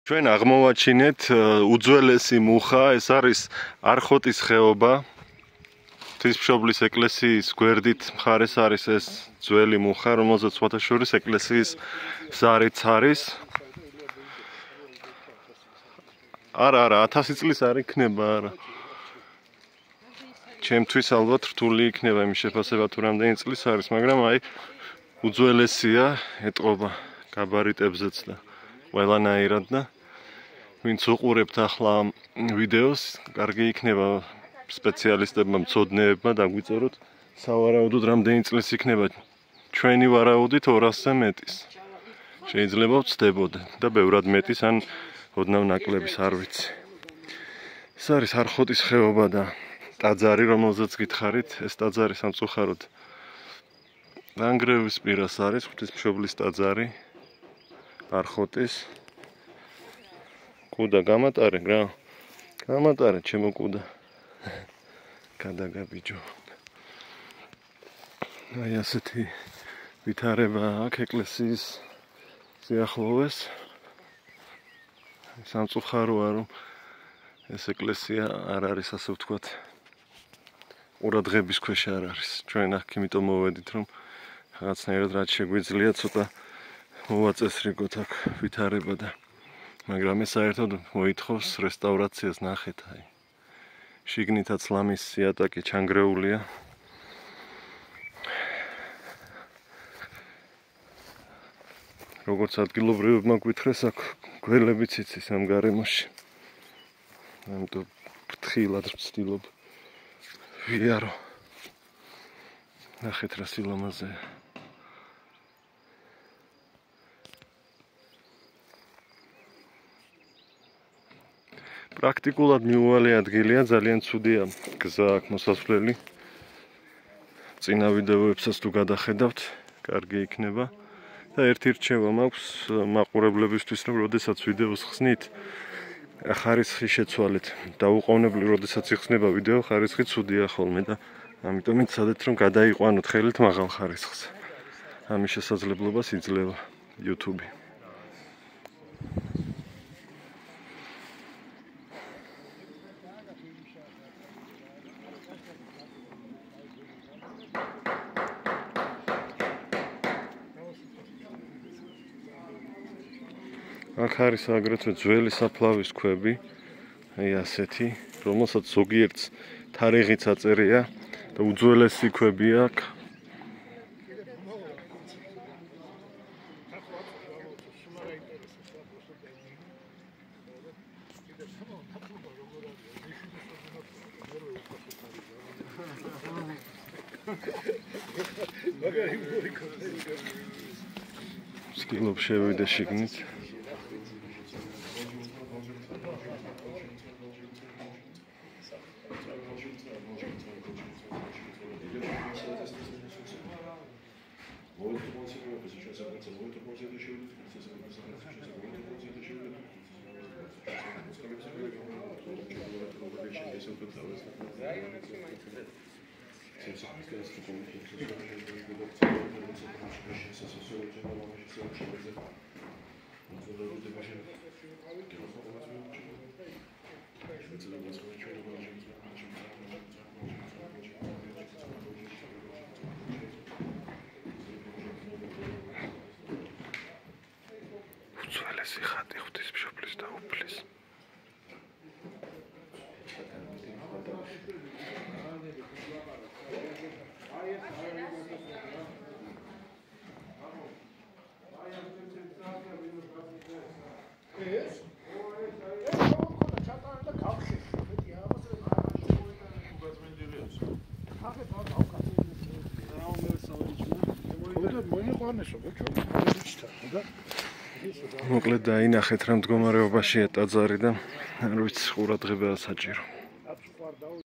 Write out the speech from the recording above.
ჩვენ აღმოვაჩინეთ უძველესი მუხა, ეს არის არხოტის ხეობა. ღვთისმშობლის ეკლესიის გვერდით მხარეს არის ეს ძველი მუხა, რომელზეც სხვათა შორის ეკლესიის ზარიც არის. არა, 1000 წლის არ იქნება, არა. ჩემთვის ალბათ რთული იქნება იმის შეფასება თუ რამდენი წლის არის, მაგრამ აი უძველესია, ეტყობა გაბარიტებზეც და ყველანაირად და ვინც უყურებთ ახლა ვიდეოს, კარგი იქნება სპეციალისტებმა, მცოდნეებმა დაგვიწეროთ სავარაუდოდ რამდენი წლის იქნება. ჩვენი ვარაუდით 200-ზე მეტის. შეიძლება ვწდებოდე და ბევრად მეტის ან ოდნავ ნაკლების არ ვიცი. ეს არის არხოტის ხეობა და ტაძარი, რომელზეც გითხარით, ეს ტაძარი სამწუხაროდ ნანგრევის პირას არის, ღვთისმშობლის ტაძარი არხოტის. კუდა გამატარე რა? გამატარე ჩემო კუდა. გადაგაბიჯო. აი ასეთი ვითარება აქვს ეკლესიის სიახლოვეს. სამწუხაროა რომ ეს ეკლესია არ არის ასე ვთქვათ ყურადღების ქვეშ არ არის. ჩვენ აქ იმიტომ მოვედით რომ რაღაცნაირად რაც შეგვიძლია ცოტა მოვაწესრიგოთ აქ ვითარება და მაგრამ ეს საერთოდ მოითხოვს რესტავრაციას. ნახეთ აი შიგნითაც ლამის იატაკი ჩანგრეულია. როგორც ადგილობრივებმა გვითხრეს, აქ გველებიც იცის ამ გარემოში. ამიტომ ფრთხილად ვცდილობ ვიარო. ნახეთ რა სილამაზეა. პრაქტიკულად მიუვალი ადგილია, ძალიან ცუდია გზა აქ მოსასვლელი. წინა ვიდეოებსაც თუ გადახედავთ, კარგი იქნება. და ერთი რჩევა მაქვს მაყურებლებისთვის, რომ როდესაც ვიდეოს ხსნით, ხარისხი შეცვალეთ. დაუყოვნებლივ, როდესაც იხსნება ვიდეო, ხარისხი ცუდია ხოლმე და ამიტომ იცადეთ, რომ გადაიყვანოთ ხელით მაღალ ხარისხს. ამის შესაძლებლობას იძლევა YouTube. აქ არის აგრეთვე ძველი საფლავის ქვები, აი ასეთი, რომელსაც ზოგიერთს თარიღიც აწერია და უძველესი ქვები აქ. ვცდილობ შევიდე შიგნით. უძველესი ხატი ღვთისმშობლის და უფლის. მოკლედ დაინახეთ რა მდგომარეობაშია ტაძარი და არ ვიცი ყურადღება საჭირო.